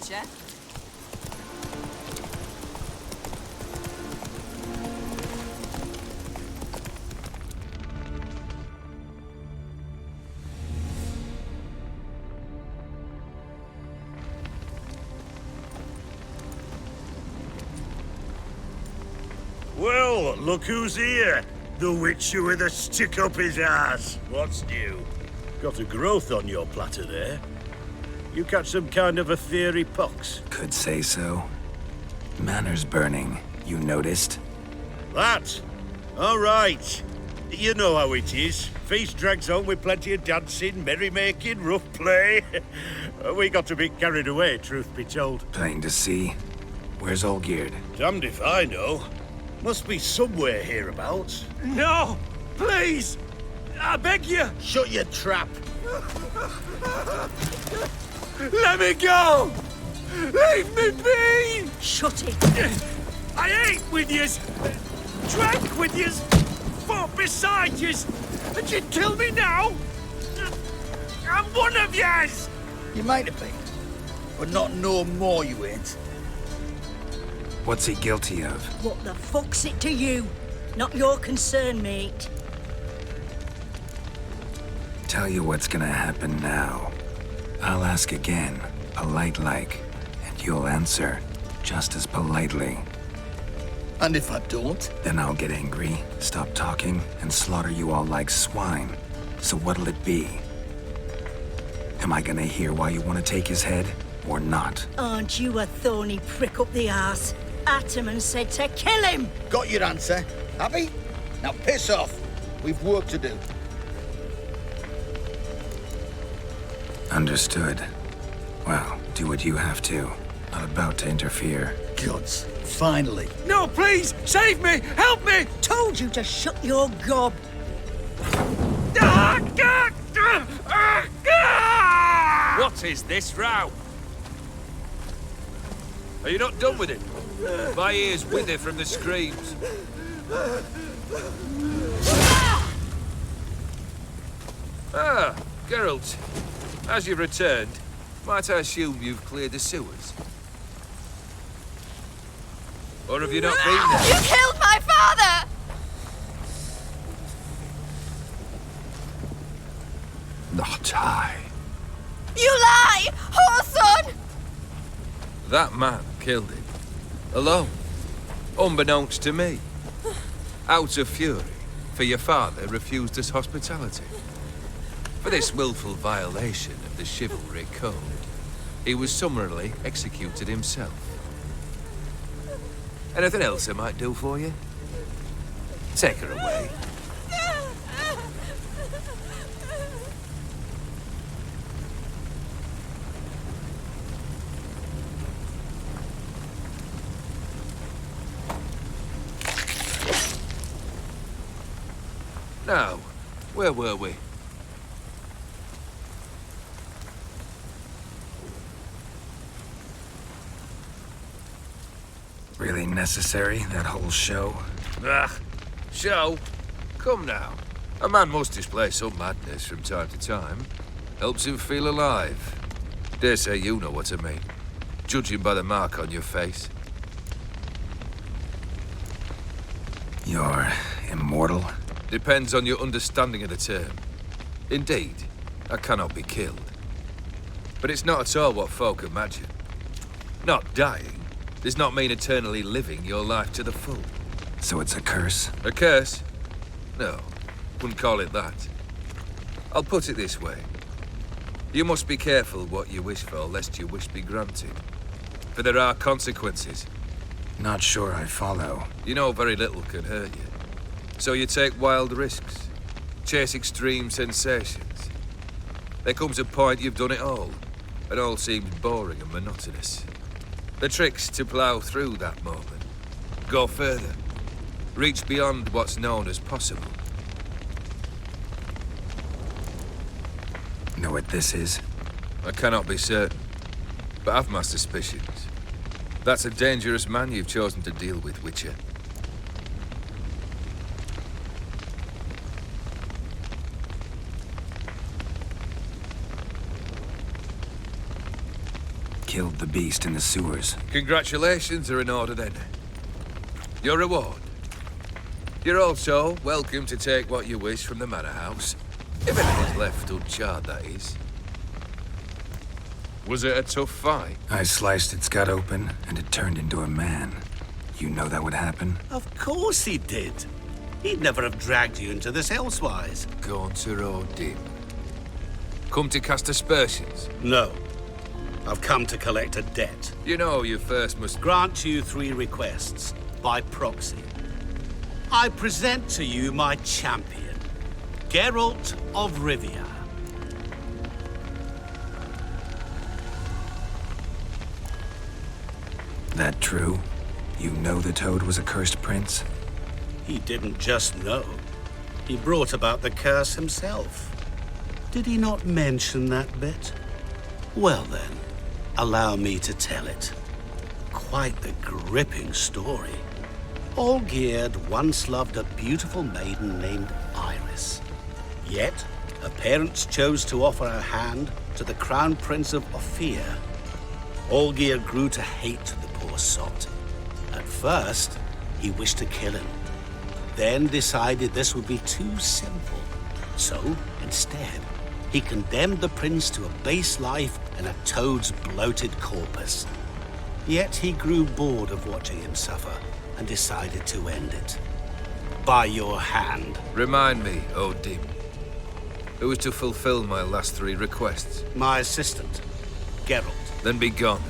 Witcher. Well, look who's here. The Witcher with a stick up his ass. What's new? Got a growth on your platter there. You catch some kind of a theory pox? Could say so. Manor's burning. You noticed? That? All right. You know how it is. Feast drags on with plenty of dancing, merrymaking, rough play. We got a bit carried away, truth be told. Plain to see. Where's Olgierd? Damned if I know. Must be somewhere hereabouts. No! Please! I beg you! Shut your trap. Let me go! Leave me be! Shut it! I ate with yous, drank with yous, fought beside yous, and you'd kill me now? I'm one of yous! You might have been, but not no more you ain't. What's he guilty of? What the fuck's it to you? Not your concern, mate. Tell you what's gonna happen now. I'll ask again, polite-like, and you'll answer just as politely. And if I don't? Then I'll get angry, stop talking, and slaughter you all like swine. So what'll it be? Am I gonna hear why you want to take his head, or not? Aren't you a thorny prick up the arse? Ataman said to kill him! Got your answer. Happy? Now piss off. We've work to do. Understood. Well, do what you have to. Not about to interfere. Gods. Finally. No, please! Save me! Help me! Told you to shut your gob! What is this row? Are you not done with it? My ears wither from the screams. Ah, Geralt. As you've returned, might I assume you've cleared the sewers? Or have you not been there? You killed my father! Not I. You lie! Whoreson! That man killed him. Alone. Unbeknownst to me. Out of fury, for your father refused us hospitality. For this willful violation of the chivalry code, he was summarily executed himself. Anything else I might do for you? Take her away. Now, where were we? Really necessary, that whole show? Ah, show? Come now. A man must display some madness from time to time. Helps him feel alive. Dare say you know what I mean. Judging by the mark on your face. You're immortal? Depends on your understanding of the term. Indeed, I cannot be killed. But it's not at all what folk imagine. Not dying does not mean eternally living your life to the full. So it's a curse? A curse? No, wouldn't call it that. I'll put it this way. You must be careful what you wish for, lest your wish be granted. For there are consequences. Not sure I follow. You know very little can hurt you. So you take wild risks, chase extreme sensations. There comes a point you've done it all, and all seems boring and monotonous. The trick's to plough through that moment, go further, reach beyond what's known as possible. Know what this is? I cannot be certain, but I've my suspicions. That's a dangerous man you've chosen to deal with, Witcher. killed the beast in the sewers. Congratulations are in order then. Your reward. You're also welcome to take what you wish from the manor house. If anything's left uncharred, that is. Was it a tough fight? I sliced its gut open, and it turned into a man. You know that would happen? Of course he did. He'd never have dragged you into this elsewise. Gaunter O'Dim. Come to cast aspersions. No. I've come to collect a debt. You know you first must... Grant you 3 requests, by proxy. I present to you my champion, Geralt of Rivia. That true? You know the Toad was a cursed prince? He didn't just know. He brought about the curse himself. Did he not mention that bit? Well then, allow me to tell it. Quite the gripping story. Olgierd once loved a beautiful maiden named Iris. Yet, her parents chose to offer her hand to the Crown Prince of Ophir. Olgierd grew to hate the poor sot. At first, he wished to kill him. Then decided this would be too simple. So, instead, he condemned the prince to a base life in a toad's bloated corpus. Yet he grew bored of watching him suffer and decided to end it. By your hand. Remind me, O'Dim. Who was to fulfill my last 3 requests? My assistant, Geralt. Then be gone.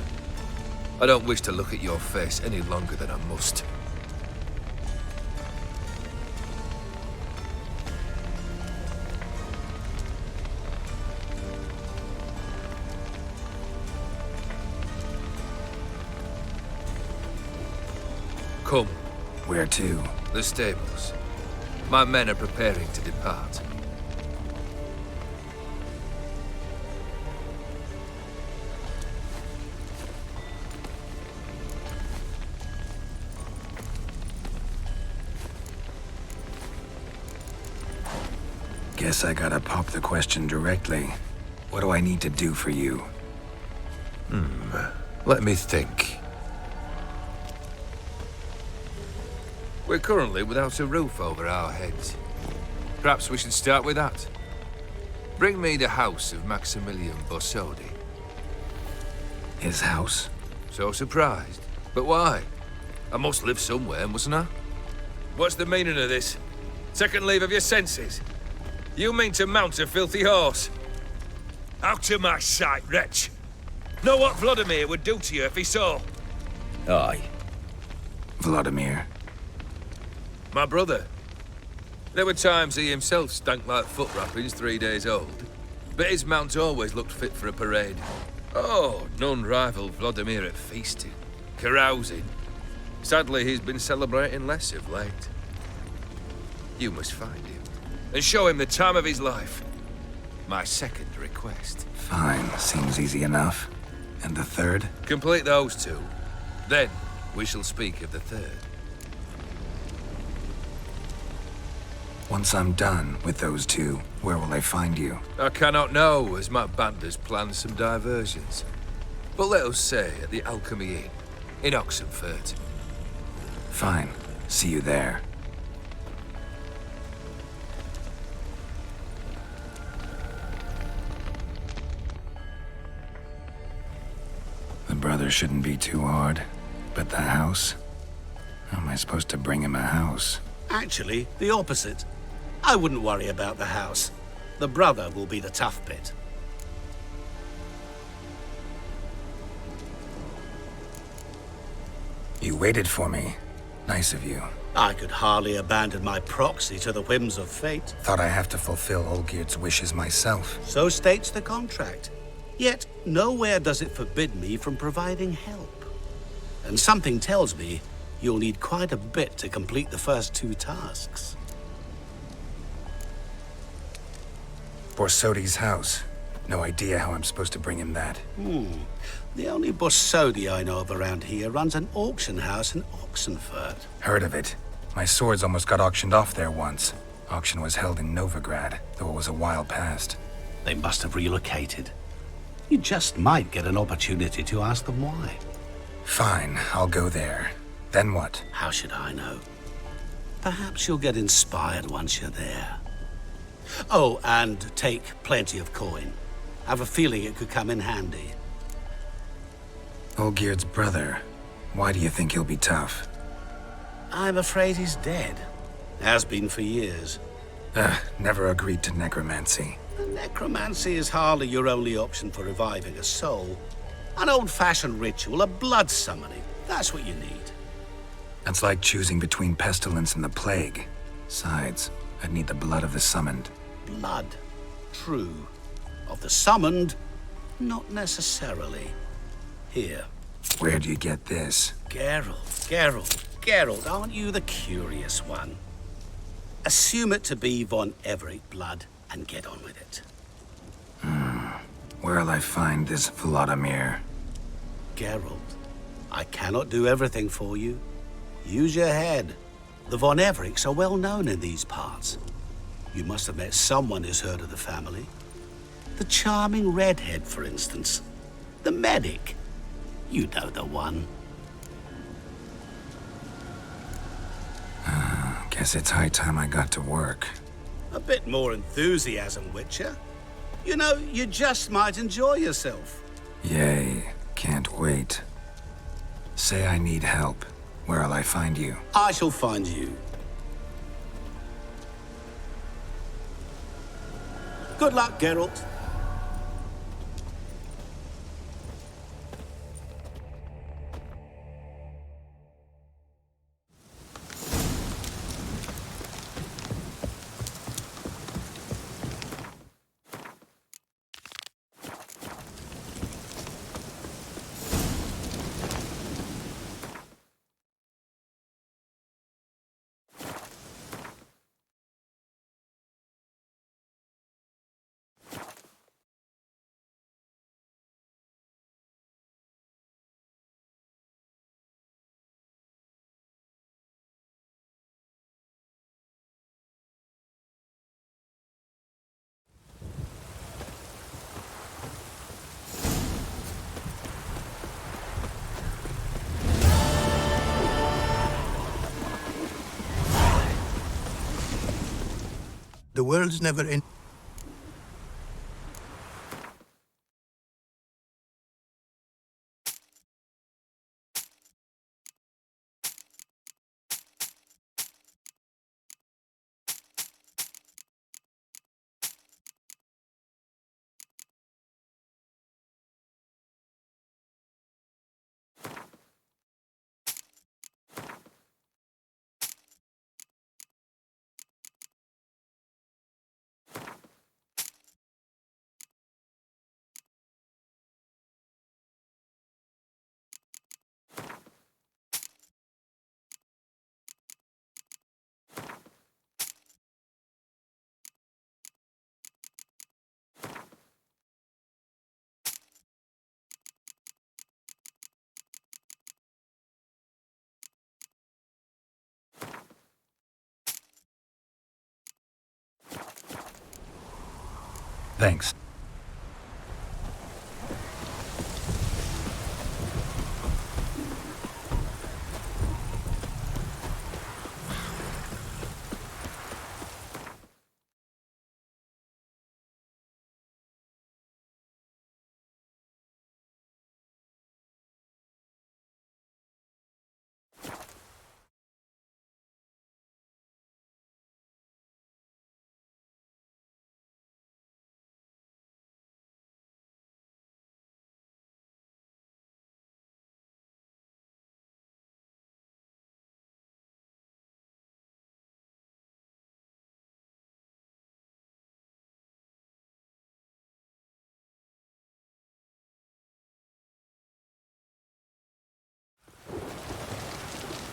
I don't wish to look at your face any longer than I must. Come. Where to? The stables. My men are preparing to depart. Guess I gotta pop the question directly. What do I need to do for you? Let me think. We're currently without a roof over our heads. Perhaps we should start with that. Bring me the house of Maximilian Borsodi. His house? So surprised. But why? I must live somewhere, mustn't I? What's the meaning of this? Second leave of your senses? You mean to mount a filthy horse? Out of my sight, wretch! Know what Vladimir would do to you if he saw? Aye. Vladimir. My brother. There were times he himself stank like foot wrappings 3 days old. But his mount always looked fit for a parade. Oh, none rivaled Vladimir at feasting, carousing. Sadly, he's been celebrating less of late. You must find him, and show him the time of his life. My second request. Fine, seems easy enough. And the third? Complete those 2. Then, we shall speak of the third. Once I'm done with those 2, where will I find you? I cannot know, as my band has planned some diversions. But let us say at the Alchemy Inn, in Oxenfurt. Fine. See you there. The brother shouldn't be too hard. But the house? How am I supposed to bring him a house? Actually, the opposite. I wouldn't worry about the house. The brother will be the tough bit. You waited for me. Nice of you. I could hardly abandon my proxy to the whims of fate. Thought I have to fulfill Olgierd's wishes myself. So states the contract. Yet, nowhere does it forbid me from providing help. And something tells me you'll need quite a bit to complete the first 2 tasks. Borsodi's house. No idea how I'm supposed to bring him that. The only Borsodi I know of around here runs an auction house in Oxenfurt. Heard of it. My swords almost got auctioned off there once. Auction was held in Novigrad, though it was a while past. They must have relocated. You just might get an opportunity to ask them why. Fine, I'll go there. Then what? How should I know? Perhaps you'll get inspired once you're there. Oh, and take plenty of coin. I have a feeling it could come in handy. Olgierd's brother. Why do you think he'll be tough? I'm afraid he's dead. Has been for years. Never agreed to necromancy. Necromancy is hardly your only option for reviving a soul. An old-fashioned ritual, a blood summoning. That's what you need. That's like choosing between pestilence and the plague. Besides, I'd need the blood of the summoned. Blood. True. Of the summoned, not necessarily. Here. Where'd you get this? Geralt, aren't you the curious one? Assume it to be von Everett blood and get on with it. Where'll I find this Vladimir? Geralt, I cannot do everything for you. Use your head. The von Evericks are well known in these parts. You must have met someone who's heard of the family. The charming redhead, for instance. The medic. You know the one. Guess it's high time I got to work. A bit more enthusiasm, Witcher. You know, you just might enjoy yourself. Yay, can't wait. Say I need help. Where'll I find you? I shall find you. Good luck, Geralt. The world's never in. Thanks.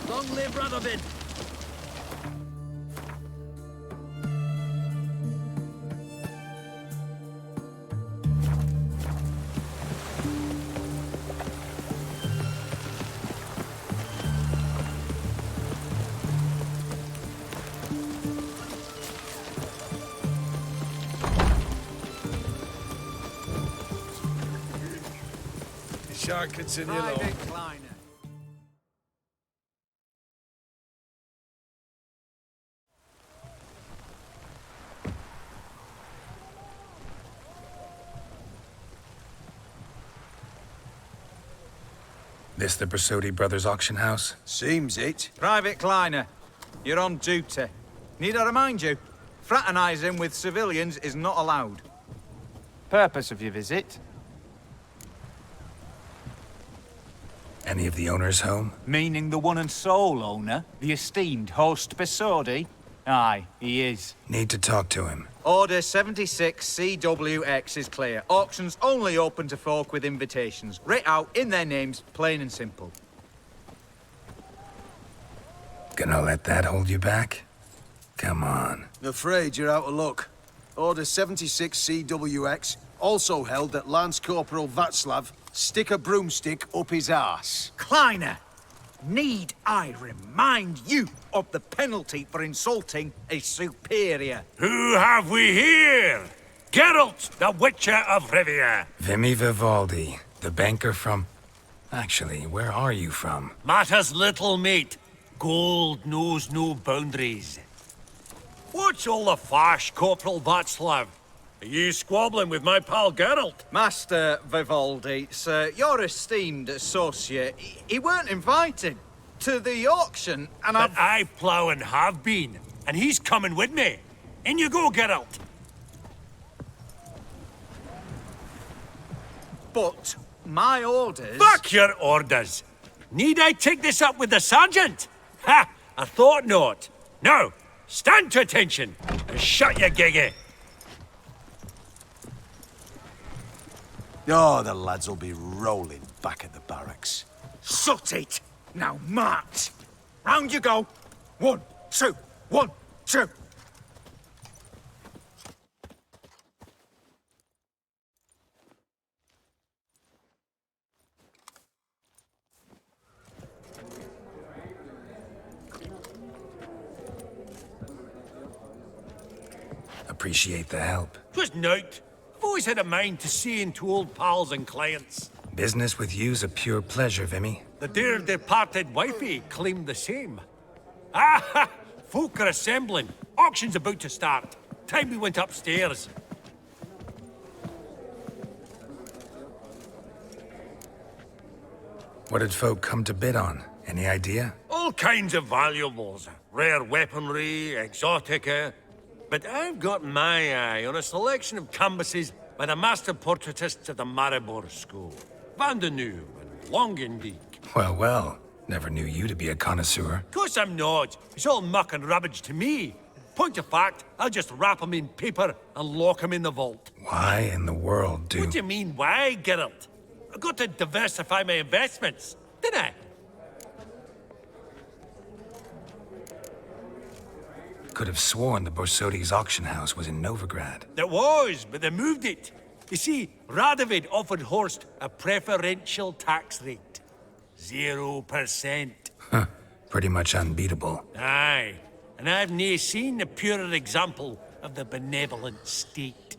Long live Radovid! wish I could send you along. This the Bersodi Brothers auction house? Seems it. Private Kleiner, you're on duty. Need I remind you? Fraternizing with civilians is not allowed. Purpose of your visit? Any of the owners home? Meaning the one and sole owner, the esteemed host Bersodi? Aye, he is. Need to talk to him. Order 76 CWX is clear. Auctions only open to folk with invitations. Writ out in their names, plain and simple. Gonna let that hold you back? Come on. Afraid you're out of luck. Order 76 CWX, also held that Lance Corporal Václav stick a broomstick up his arse. Kleiner, need I remind you of the penalty for insulting a superior? Who have we here? Geralt, the Witcher of Rivia. Vimy Vivaldi, the banker from... Actually, where are you from? Matters little, mate. Gold knows no boundaries. What's all the fash, Corporal Václav? Are you squabbling with my pal Geralt? Master Vivaldi, sir, your esteemed associate, he weren't invited to the auction, and But I plough and have been, and he's coming with me. In you go, Geralt. But my orders... Fuck your orders! Need I take this up with the sergeant? Ha! I thought not. Now, stand to attention and shut your giggy. Oh, the lads will be rolling back at the barracks. Sut it! Now march! Round you go! 1, 2, 1, 2! Appreciate the help. 'Twas nowt. I've always had a mind to see into old pals and clients. Business with you's a pure pleasure, Vimy. The dear departed wifey claimed the same. Ah! Folk are assembling. Auction's about to start. Time we went upstairs. What did folk come to bid on? Any idea? All kinds of valuables. Rare weaponry, exotica. But I've got my eye on a selection of canvases by the master portraitists of the Maribor School. Van de Nieuw and Longendijk. Well, well. Never knew you to be a connoisseur. Course I'm not. It's all muck and rubbish to me. Point of fact, I'll just wrap 'em in paper and lock 'em in the vault. Why in the world do... What do you mean, why, Geralt? I've got to diversify my investments, didn't I? Could have sworn the Borsodi's auction house was in Novigrad. There was, but they moved it. You see, Radovid offered Horst a preferential tax rate. 0%. Huh. Pretty much unbeatable. Aye, and I've nae seen a purer example of the benevolent state.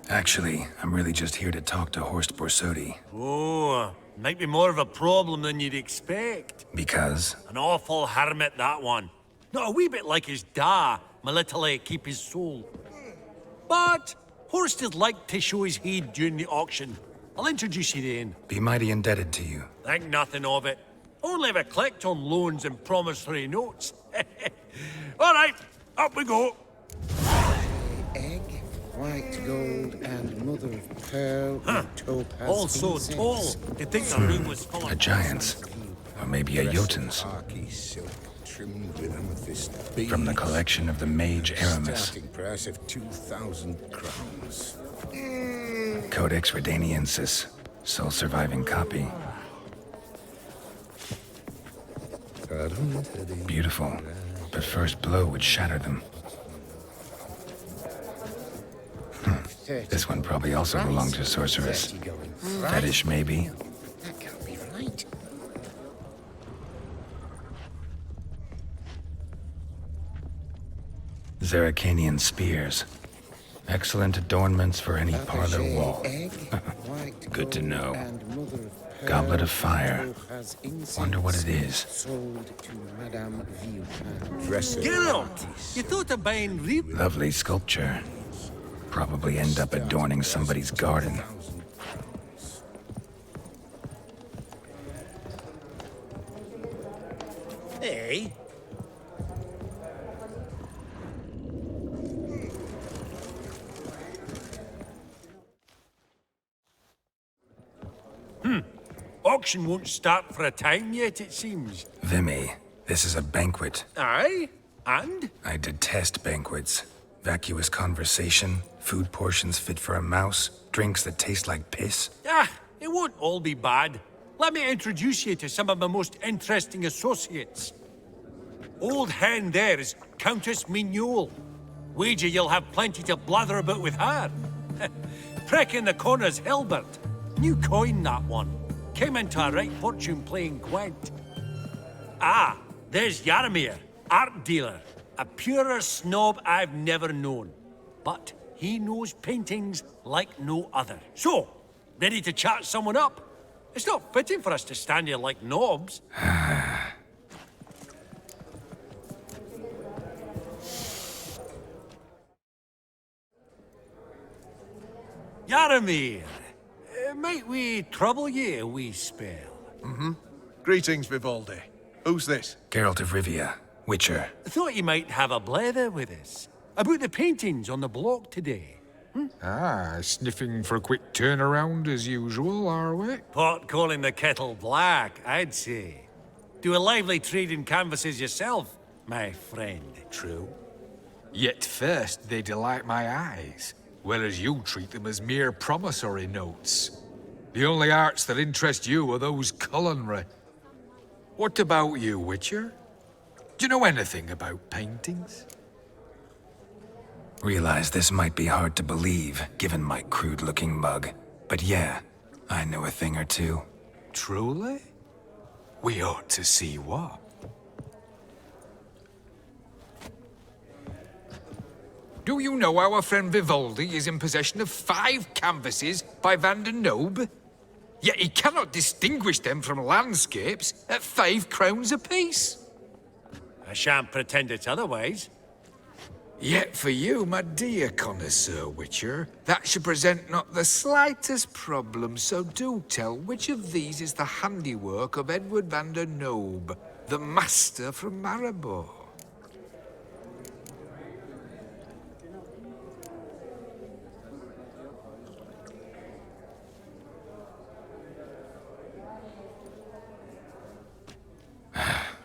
Actually, I'm really just here to talk to Horst Borsodi. Oh, might be more of a problem than you'd expect. Because? An awful hermit, that one. Not a wee bit like his da, Melitele keep his soul. But Horst is like to show his head during the auction. I'll introduce you then. Be mighty indebted to you. Think nothing of it. Only if I collect on loans and promissory notes. All right, up we go. Egg, white gold, and mother of pearl, and topaz. All so incense. tall, you'd think the room was full A of... giant's. Or maybe a Jotun's. Archy silk trimmed with amethyst From the beads. collection of the mage Aramis. Starting price of 2,000 crowns. Codex Redaniensis. Sole surviving copy. Beautiful. But first blow would shatter them. This one probably also belonged to Sorceress. Fetish, maybe? That can't be right. Zeracanian spears. Excellent adornments for any parlor wall. Egg, white Good to gold know. and mother of pearl, Goblet of fire. who has Wonder what it incense is. sold to Madame Villepin. Geralt, you thought of buying Lovely sculpture. Probably end up adorning somebody's garden. Hey? Auction won't start for a time yet, it seems. Vimy, this is a banquet. Aye? And? I detest banquets. Vacuous conversation, food portions fit for a mouse, drinks that taste like piss. Ah, it won't all be bad. Let me introduce you to some of my most interesting associates. Old hen there is Countess Mignole. Wager you'll have plenty to blather about with her. Prick in the corner's Hilbert. New coin, that one. Came into a right fortune playing Gwent. Ah, there's Yaramir, art dealer. A purer snob I've never known. But he knows paintings like no other. So, ready to chat someone up? It's not fitting for us to stand here like knobs. Yaramir, might we trouble ye a wee spell? Greetings, Vivaldi. Who's this? Geralt of Rivia, Witcher. Thought you might have a blether with us. About the paintings on the block today. Ah, sniffing for a quick turnaround as usual, are we? Pot calling the kettle black, I'd say. Do a lively trade in canvases yourself, my friend. True. Yet first they delight my eyes, whereas you treat them as mere promissory notes. The only arts that interest you are those culinary. What about you, Witcher? Do you know anything about paintings? Realize this might be hard to believe, given my crude-looking mug. But yeah, I know a thing or two. Truly? We ought to see what. Do you know our friend Vivaldi is in possession of 5 canvases by Van der Nobe? Yet he cannot distinguish them from landscapes at 5 crowns apiece. I shan't pretend it's otherwise. Yet for you, my dear connoisseur Witcher, that should present not the slightest problem, so do tell which of these is the handiwork of Edward van der Nobe, the master from Maribor.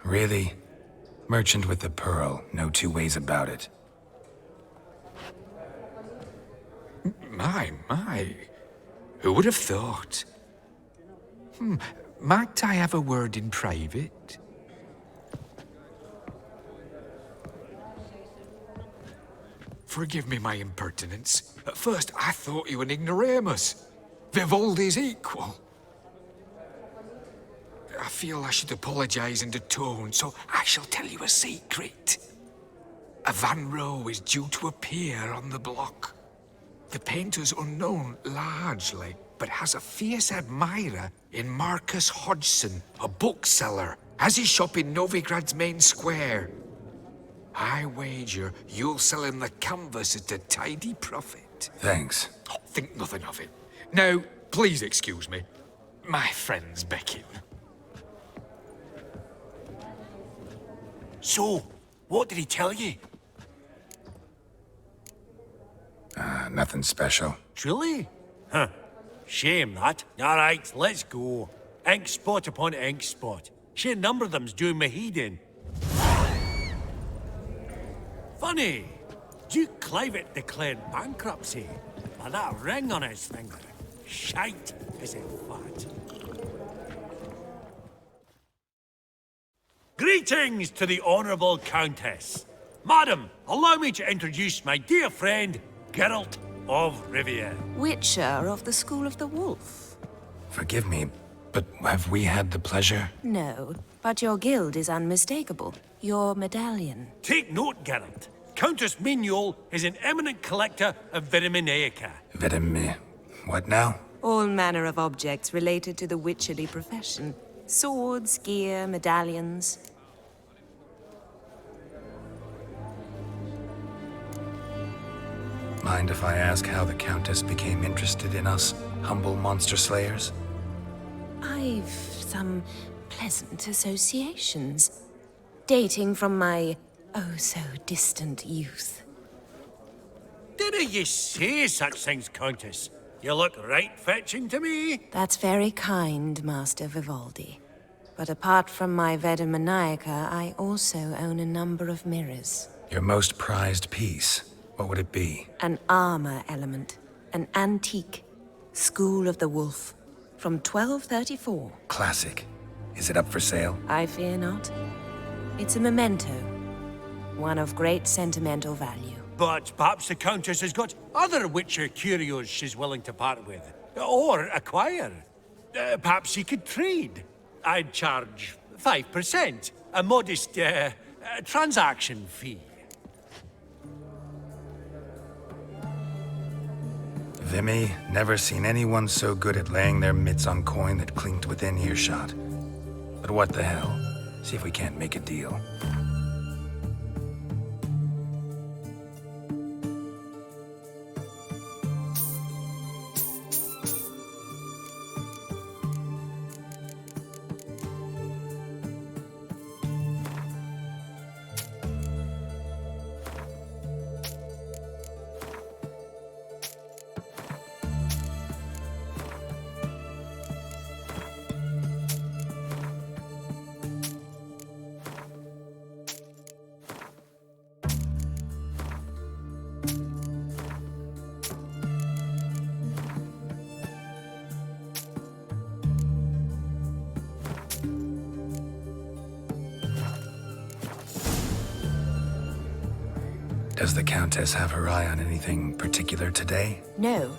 Really? Merchant with the pearl, no two ways about it. My. Who would have thought? Might I have a word in private? Forgive me my impertinence. At first, I thought you an ignoramus. Vivaldi's equal. I feel I should apologize and atone, so I shall tell you a secret. A Van Rohe is due to appear on the block. The painter's unknown, largely, but has a fierce admirer in Marcus Hodgson, a bookseller, has his shop in Novigrad's main square. I wager you'll sell him the canvas at a tidy profit. Thanks. Oh, think nothing of it. Now, please excuse me. My friend's becking. So, what did he tell you? Nothing special. Truly? Huh. Shame that. All right, let's go. Ink spot upon ink spot. Sheer number of them's doing me heed in. Funny. Duke Clivet declared bankruptcy. By that ring on his finger. Shite, is it fat? Greetings to the Honourable Countess. Madam, allow me to introduce my dear friend, Geralt of Rivia. Witcher of the School of the Wolf. Forgive me, but have we had the pleasure? No, but your guild is unmistakable. Your medallion. Take note, Geralt. Countess Mignol is an eminent collector of Vitaminaica. What now? All manner of objects related to the witcherly profession. Swords, gear, medallions. Mind if I ask how the Countess became interested in us, humble monster slayers? I've some pleasant associations, dating from my oh-so-distant youth. Dinna ye say such things, Countess? You look right fetching to me. That's very kind, Master Vivaldi. But apart from my Vitaminaica, I also own a number of mirrors. Your most prized piece, what would it be? An armor element. An antique. School of the Wolf. From 1234. Classic. Is it up for sale? I fear not. It's a memento. One of great sentimental value. But perhaps the Countess has got other Witcher curios she's willing to part with. Or acquire. Perhaps you could trade. I'd charge 5%. A modest, transaction fee. Vimy, never seen anyone so good at laying their mitts on coin that clinked within earshot. But what the hell? See if we can't make a deal. Does the Countess have her eye on anything particular today? No,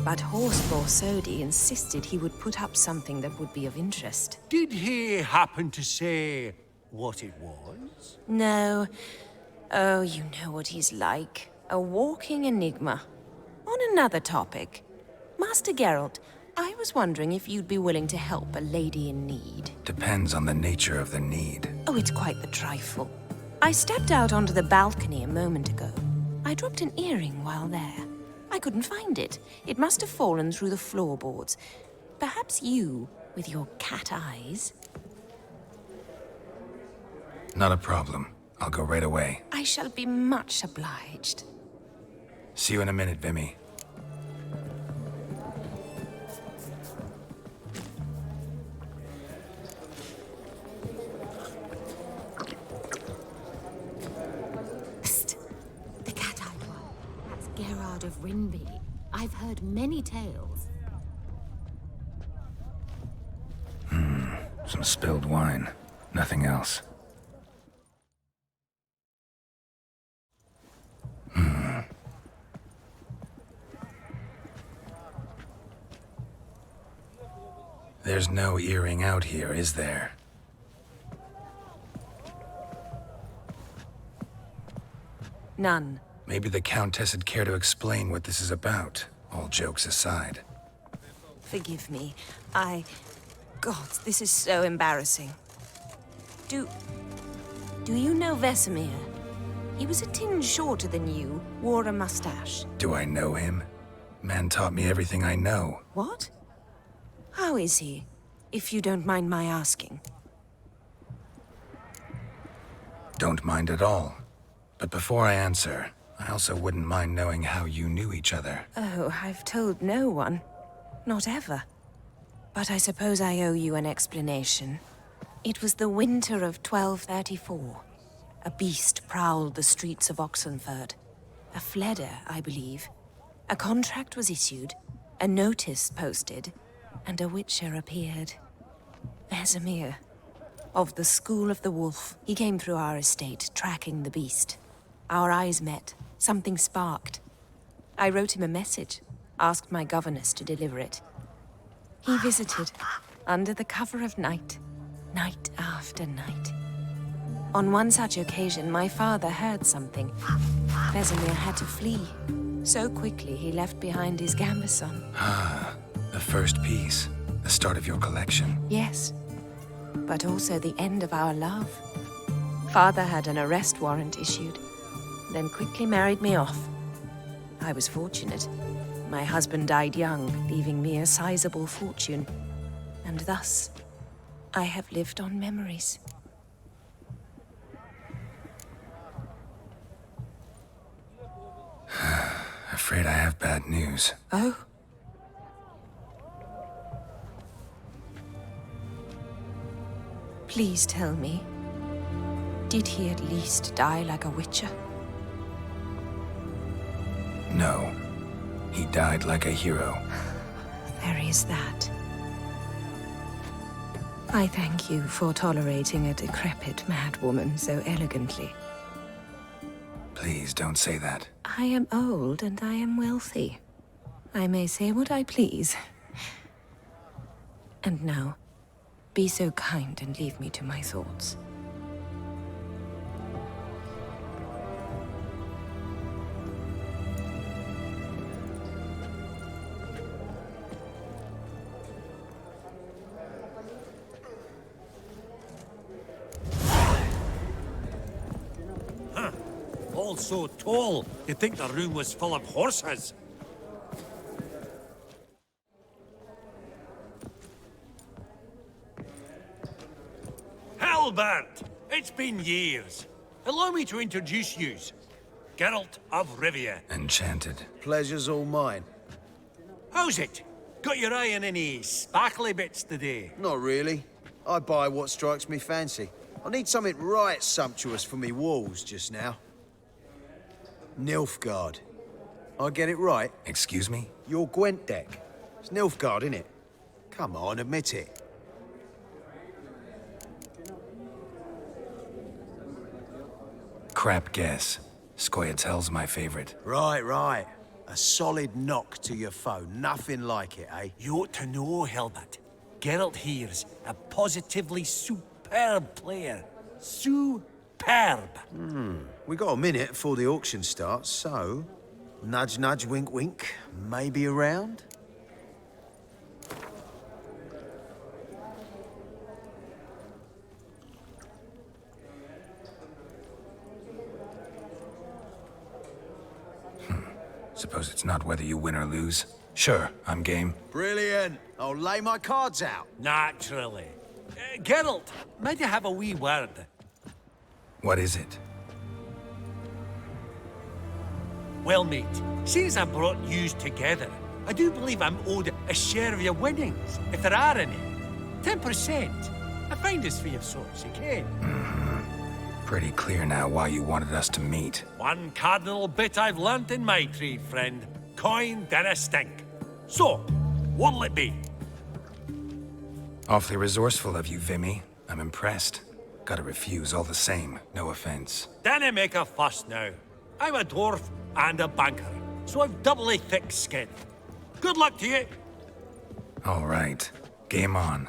but Horst Borsodi insisted he would put up something that would be of interest. Did he happen to say what it was? No. Oh, you know what he's like. A walking enigma. On another topic. Master Geralt, I was wondering if you'd be willing to help a lady in need. Depends on the nature of the need. Oh, it's quite the trifle. I stepped out onto the balcony a moment ago. I dropped an earring while there. I couldn't find it. It must have fallen through the floorboards. Perhaps you, with your cat eyes. Not a problem. I'll go right away. I shall be much obliged. See you in a minute, Vimy. Gerard of Rinby. I've heard many tales. Some spilled wine. Nothing else. There's no earring out here, is there? None. Maybe the Countess would care to explain what this is about, all jokes aside. Forgive me. God, this is so embarrassing. Do you know Vesemir? He was a tinge shorter than you, wore a mustache. Do I know him? Man taught me everything I know. What? How is he, if you don't mind my asking? Don't mind at all. But before I answer, I also wouldn't mind knowing how you knew each other. Oh, I've told no one. Not ever. But I suppose I owe you an explanation. It was the winter of 1234. A beast prowled the streets of Oxenford. A Fleder, I believe. A contract was issued, a notice posted, and a witcher appeared. Vesemir, of the School of the Wolf. He came through our estate, tracking the beast. Our eyes met. Something sparked. I wrote him a message, asked my governess to deliver it. He visited, under the cover of night, night after night. On one such occasion, my father heard something. Vesemir had to flee. So quickly, he left behind his gambeson. Ah, the first piece. The start of your collection. Yes, but also the end of our love. Father had an arrest warrant issued, then quickly married me off. I was fortunate. My husband died young, leaving me a sizable fortune. And thus, I have lived on memories. Afraid I have bad news. Oh? Please tell me, did he at least die like a witcher? No. He died like a hero. There is that. I thank you for tolerating a decrepit madwoman so elegantly. Please don't say that. I am old and I am wealthy. I may say what I please. And now, be so kind and leave me to my thoughts. All so tall, you'd think the room was full of horses. Halbert! It's been years. Allow me to introduce yous. Geralt of Rivia. Enchanted. Pleasure's all mine. How's it? Got your eye on any sparkly bits today? Not really. I buy what strikes me fancy. I need something right sumptuous for me walls just now. Nilfgaard. I get it right? Excuse me? Your Gwent deck. It's Nilfgaard, innit? Come on, admit it. Crap guess. Scoia'tael's my favorite. Right. A solid knock to your foe. Nothing like it, eh? You ought to know, Hilbert. Geralt here's a positively superb player. Superb. We got a minute before the auction starts, so... Nudge, nudge, wink, wink. Maybe around? Suppose it's not whether you win or lose. Sure, I'm game. Brilliant. I'll lay my cards out. Naturally. Geralt, might you have a wee word? What is it? Well, mate, since I brought yous together, I do believe I'm owed a share of your winnings, if there are any. 10%. I find this for your sorts, you can. Pretty clear now why you wanted us to meet. One cardinal bit I've learnt in my trade, friend. Coin dinna stink. So, what'll it be? Awfully resourceful of you, Vimy. I'm impressed. Gotta refuse all the same. No offense. Dinna make a fuss now. I'm a dwarf and a banker, so I've doubly thick skin. Good luck to you. All right. Game on.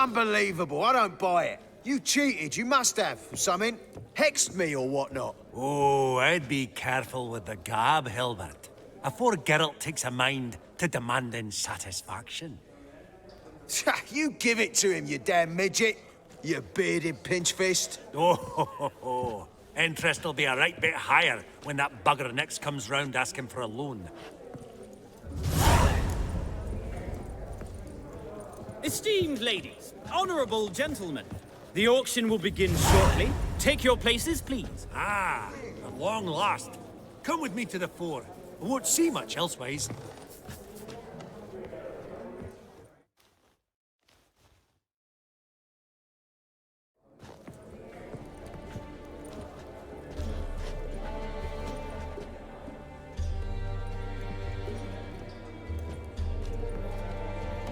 Unbelievable. I don't buy it. You cheated. You must have. Something. Hexed me or whatnot. Oh, I'd be careful with the gab, Hilbert. Afore Geralt takes a mind to demanding satisfaction. You give it to him, you damn midget. You bearded pinchfist. Oh, interest will be a right bit higher when that bugger next comes round asking for a loan. Esteemed ladies, honorable gentlemen, the auction will begin shortly. Take your places, please. Ah, at long last. Come with me to the fore. I won't see much elsewise.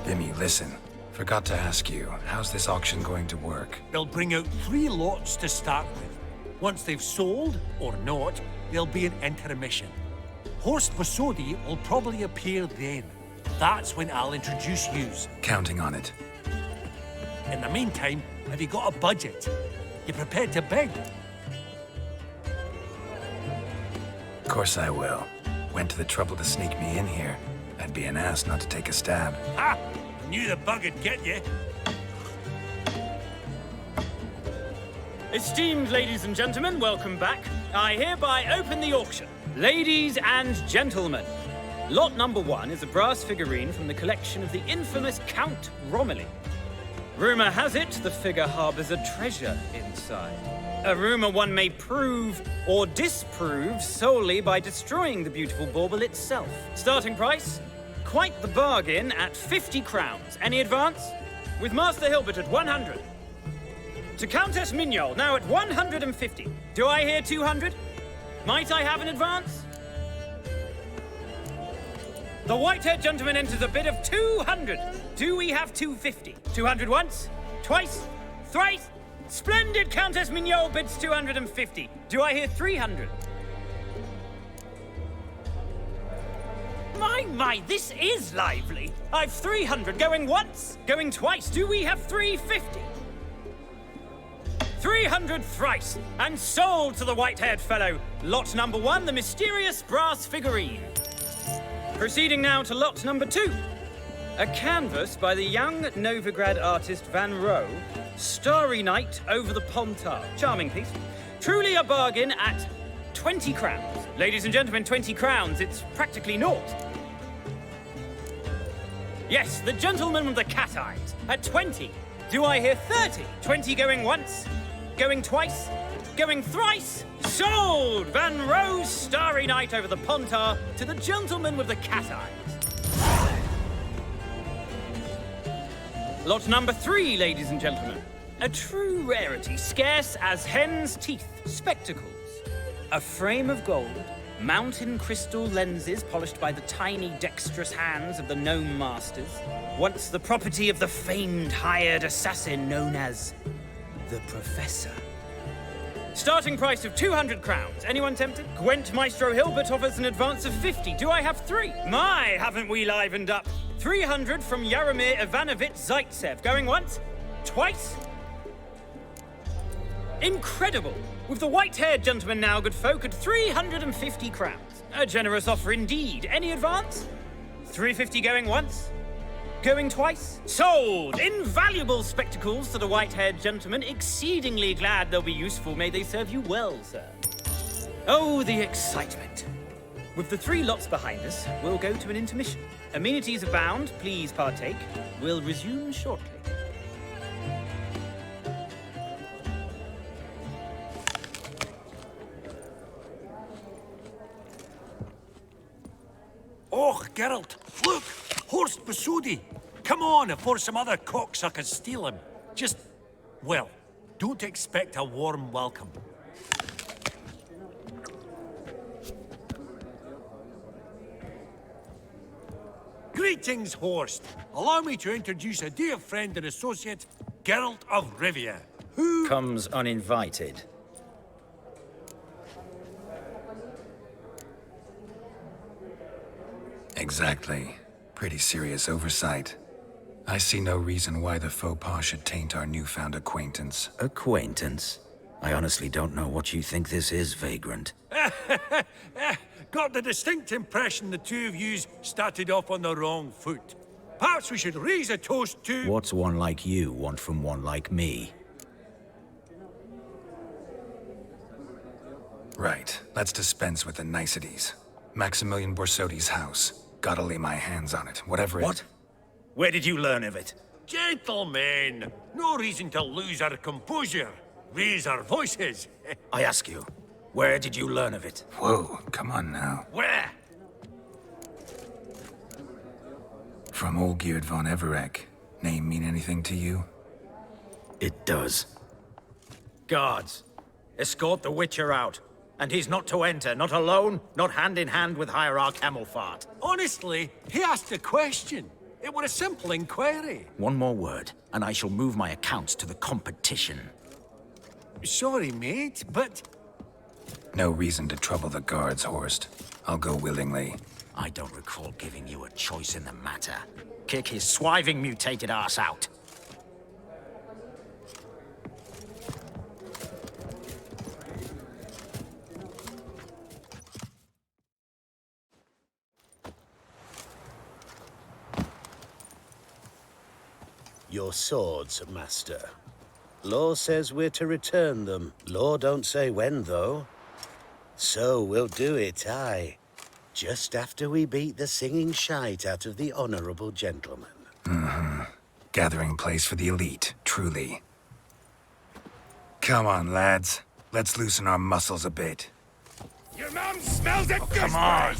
Vimy, listen. Forgot to ask you, how's this auction going to work? They'll bring out 3 lots to start with. Once they've sold, or not, there'll be an intermission. Horst Vasodi will probably appear then. That's when I'll introduce yous. Counting on it. In the meantime, have you got a budget? You prepared to beg? Of course I will. Went to the trouble to sneak me in here. I'd be an ass not to take a stab. Ha! Knew the bug'd get you. Esteemed ladies and gentlemen, welcome back. I hereby open the auction. Ladies and gentlemen, lot number 1 is a brass figurine from the collection of the infamous Count Romilly. Rumor has it the figure harbors a treasure inside. A rumor one may prove or disprove solely by destroying the beautiful bauble itself. Starting price? Quite the bargain at 50 crowns. Any advance? With Master Hilbert at 100. To Countess Mignol, now at 150. Do I hear 200? Might I have an advance? The white-haired gentleman enters a bid of 200. Do we have 250? 200 once? Twice? Thrice? Splendid! Countess Mignol bids 250. Do I hear 300? My, this is lively. I've 300 going once, going twice. Do we have 350? 300 thrice, and sold to the white-haired fellow. Lot number 1, the mysterious brass figurine. Proceeding now to lot number 2. A canvas by the young Novigrad artist Van Rohe, Starry Night over the Pontar. Charming piece. Truly a bargain at 20 crowns. Ladies and gentlemen, 20 crowns. It's practically naught. Yes, the gentleman with the cat eyes at 20. Do I hear 30? 20 going once, going twice, going thrice. Sold! Van Rohe's Starry Night over the Pontar to the gentleman with the cat eyes. Lot number 3, ladies and gentlemen. A true rarity, scarce as hen's teeth. Spectacles. A frame of gold, mountain crystal lenses polished by the tiny, dexterous hands of the gnome masters. Once the property of the famed hired assassin known as the Professor. Starting price of 200 crowns. Anyone tempted? Gwent Maestro Hilbert offers an advance of 50. Do I have 3? My, haven't we livened up? 300 from Yaromir Ivanovich Zaitsev. Going once? Twice? Incredible! With the white-haired gentleman now, good folk, at 350 crowns. A generous offer indeed. Any advance? 350 going once? Going twice? Sold! Invaluable spectacles to the white-haired gentleman. Exceedingly glad they'll be useful. May they serve you well, sir. Oh, the excitement. With the 3 lots behind us, we'll go to an intermission. Amenities abound. Please partake. We'll resume shortly. Oh, Geralt, look! Horst Vasodi! Come on before some other cocksuckers steal him. Just, well, don't expect a warm welcome. Greetings, Horst. Allow me to introduce a dear friend and associate, Geralt of Rivia, who comes uninvited. Exactly. Pretty serious oversight. I see no reason why the faux pas should taint our newfound acquaintance. Acquaintance? I honestly don't know what you think this is, Vagrant. Got the distinct impression the two of yous started off on the wrong foot. Perhaps we should raise a toast to... What's one like you want from one like me? Right. Let's dispense with the niceties. Maximilian Borsodi's house. Gotta lay my hands on it, whatever What? Where did you learn of it? Gentlemen, no reason to lose our composure. Raise our voices. I ask you, where did you learn of it? Whoa, come on now. Where? From Olgierd von Everec. Name mean anything to you? It does. Guards, escort the Witcher out. And he's not to enter, not alone, not hand in hand with Hierarch Hemelfart. Honestly, he asked a question. It were a simple inquiry. One more word, and I shall move my accounts to the competition. Sorry, mate, but... No reason to trouble the guards, Horst. I'll go willingly. I don't recall giving you a choice in the matter. Kick his swiving mutated ass out. Your swords, master. Law says we're to return them. Law don't say when, though. So we'll do it, aye. Just after we beat the singing shite out of the honorable gentleman. Mm-hmm. Gathering place for the elite, truly. Come on, lads. Let's loosen our muscles a bit. Your mom smells it. Come on!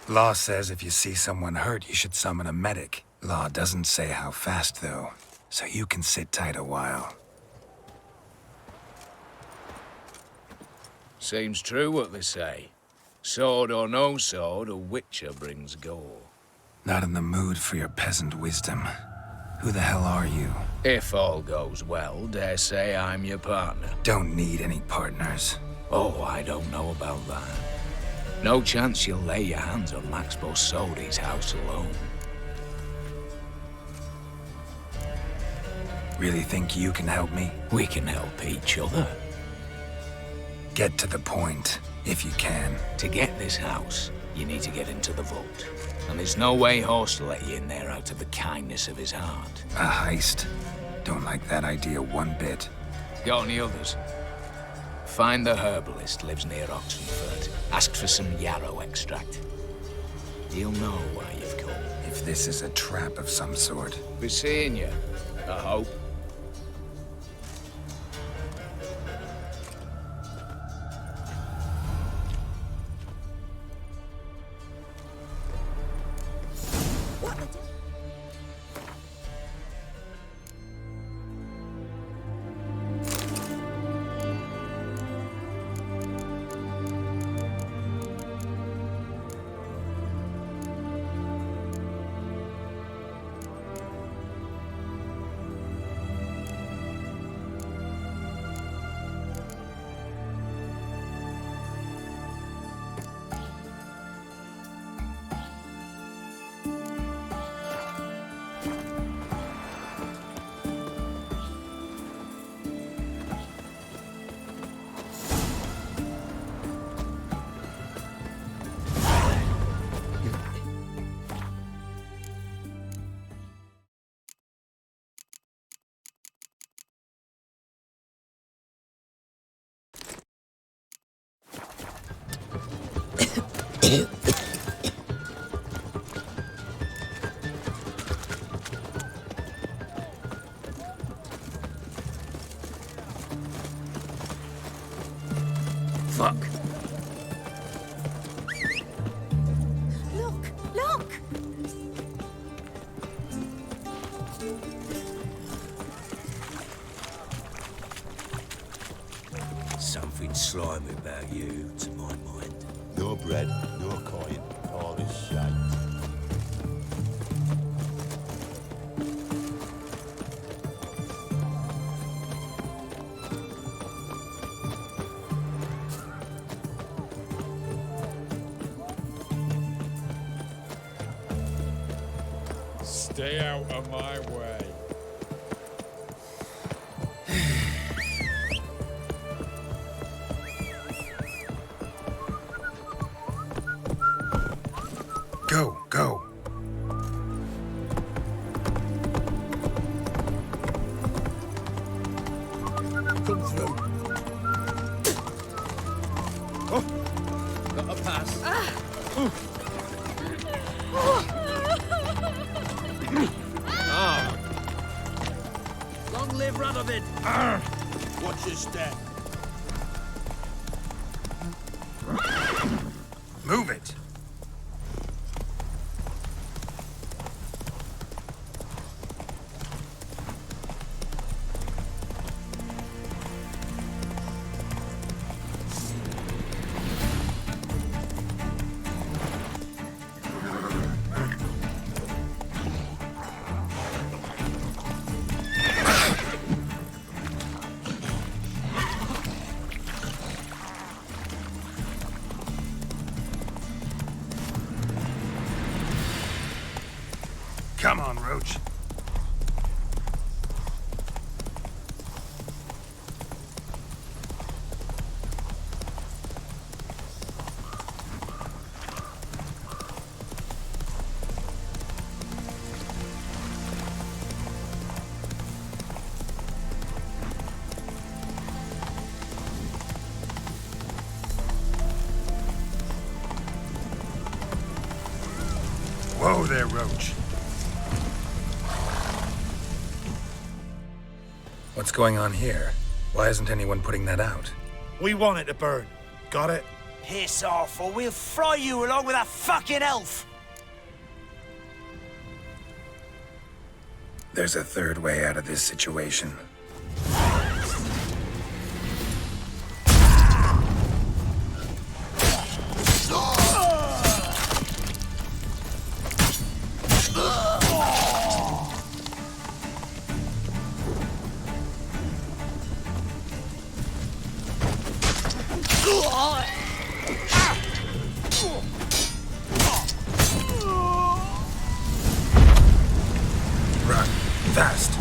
Law says if you see someone hurt, you should summon a medic. Law doesn't say how fast, though, so you can sit tight a while. Seems true what they say. Sword or no sword, a Witcher brings gore. Not in the mood for your peasant wisdom. Who the hell are you? If all goes well, dare say I'm your partner. Don't need any partners. Oh, I don't know about that. No chance you'll lay your hands on Max Borsodi's house alone. Really think you can help me? We can help each other. Get to the point, if you can. To get this house, you need to get into the vault. And there's no way Horst will let you in there out of the kindness of his heart. A heist? Don't like that idea one bit. Got any others? Find the herbalist, lives near Oxenfurt. Ask for some yarrow extract. He'll know why you've come. If this is a trap of some sort. Be seeing you, I hope. Fuck. Look! Look! slimy about you, to my mind. No bread, no coin, all this shite. Stay out of my way. Go, go. Come through. Oh, got a pass. Long live Radovid! Watch your step. Move it. Come on, Roach. Whoa there, Roach. What's going on here? Why isn't anyone putting that out? We want it to burn. Got it? Piss off, or we'll fry you along with that fucking elf! There's a third way out of this situation. Run, fast.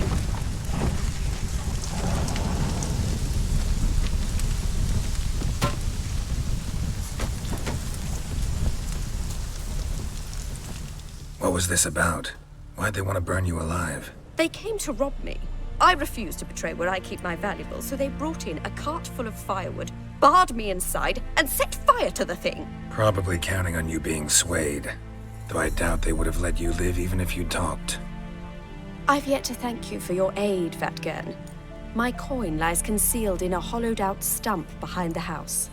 What was this about? Why'd they want to burn you alive? They came to rob me. I refused to betray where I keep my valuables, so they brought in a cart full of firewood, barred me inside, and set fire to the thing. Probably counting on you being swayed. Though I doubt they would have let you live even if you talked. I've yet to thank you for your aid, Vatgern. My coin lies concealed in a hollowed-out stump behind the house.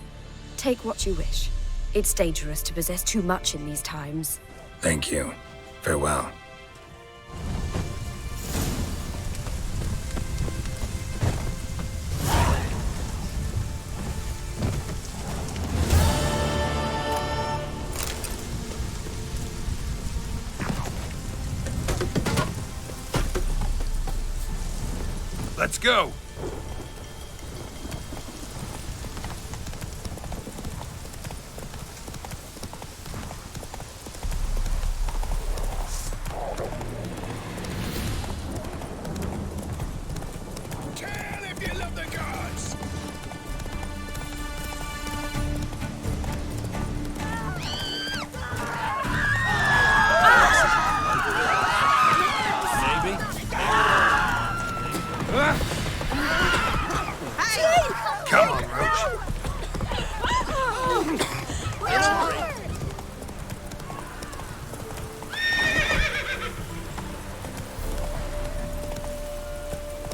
Take what you wish. It's dangerous to possess too much in these times. Thank you. Farewell. Let's go! Kill if you love the gods! Maybe. Come on, Roach.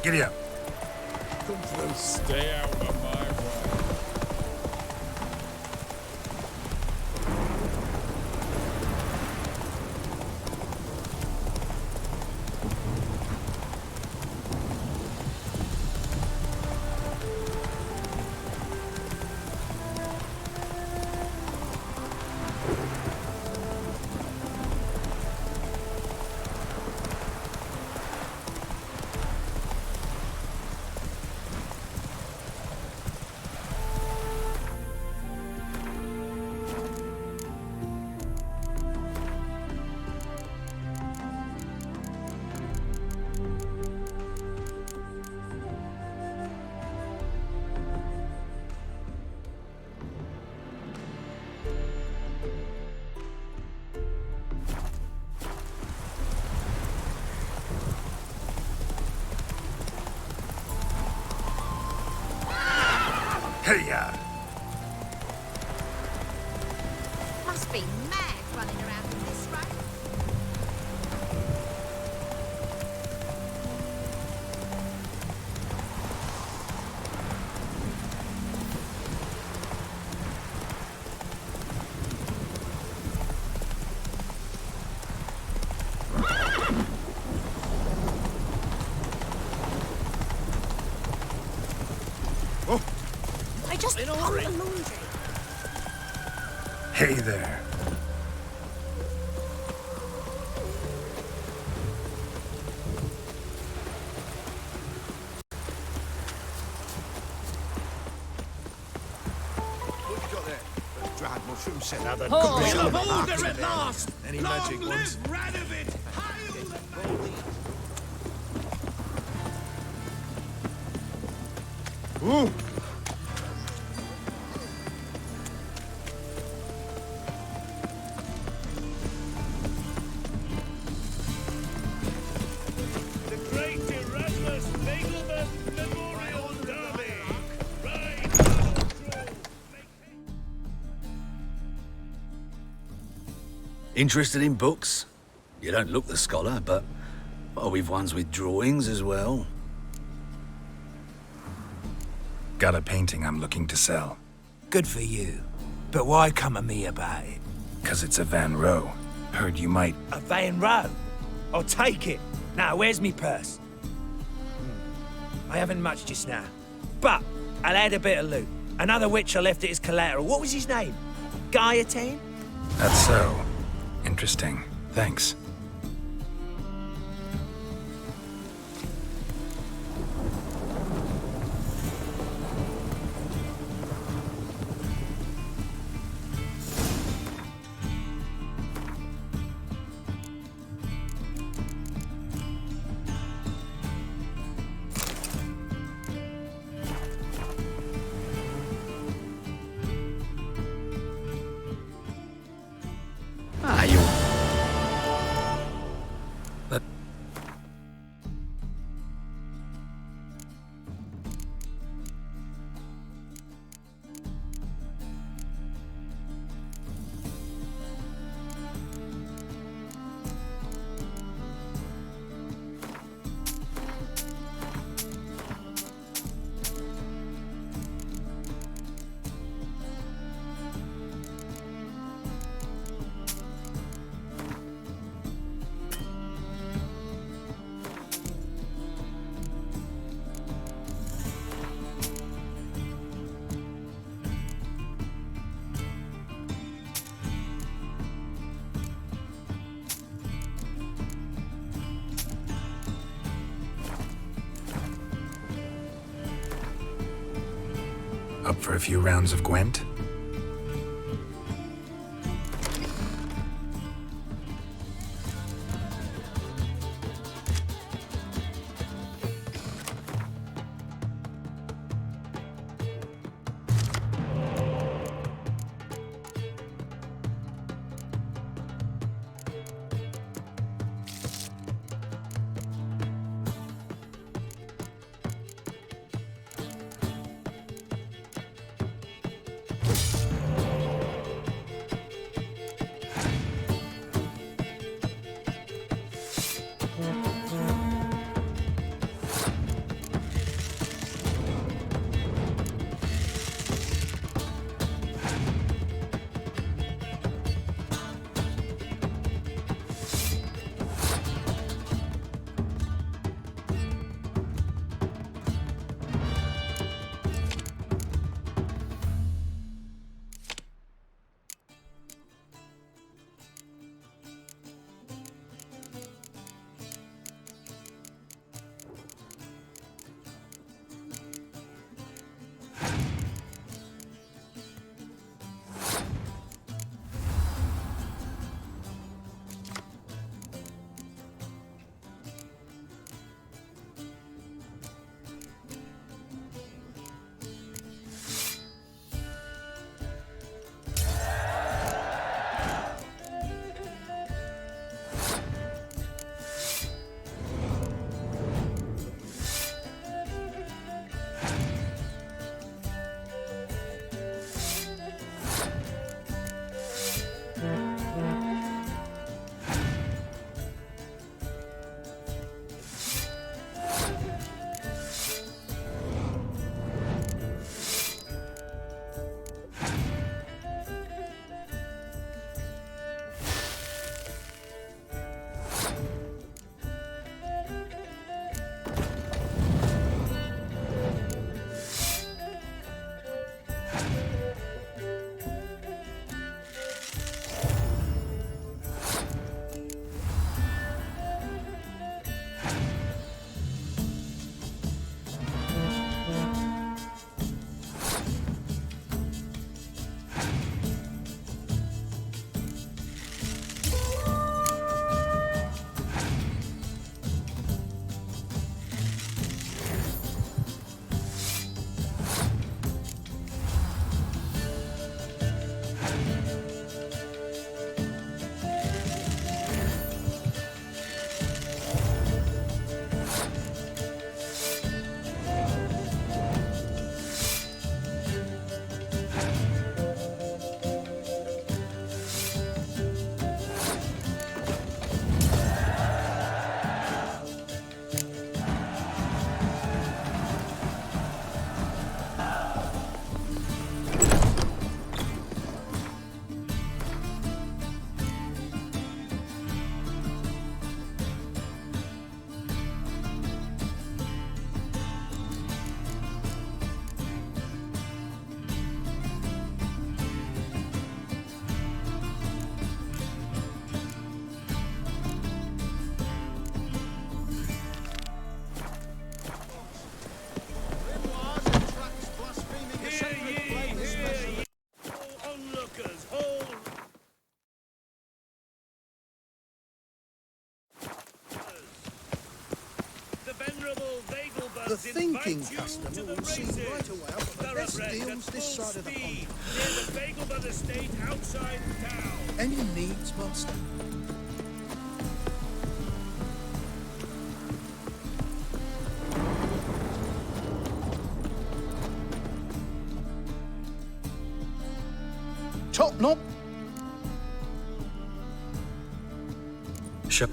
Giddy up. Come through. Stay out of my way. Hey-ya! Must be mad running around in this road. I just hung the laundry. Hey there. What you got there? A dried mushroom set. Now the Oh, good we'll of hold it her at last. Any magic ones? Radovid! Ooh! The Great Erasmus Nagelman Memorial Derby. Interested in books? You don't look the scholar, but well, we've ones with drawings as well. Got a painting I'm looking to sell. Good for you. But why come to me about it? 'Cause it's a Van Row. Heard you might. A Van Row? I'll take it. Now, where's me purse? I haven't much just now. But I'll add a bit of loot. Another which I left at his collateral. What was his name? Gaiatane? That's so. Interesting. Thanks. Ah, you. Up for a few rounds of Gwent? thinking customer will see right away I've got the best deals this side of the pond. Near the Bagel Brothers estate outside town. Any needs, master? Top knob. Ship.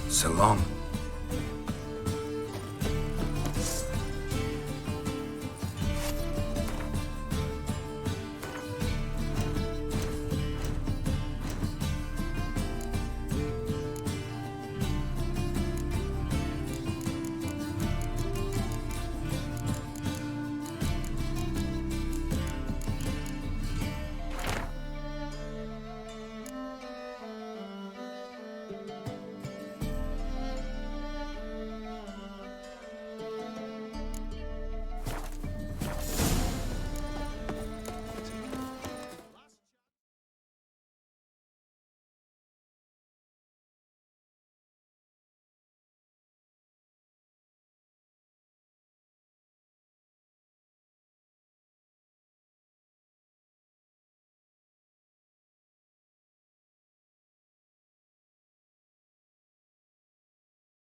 So long.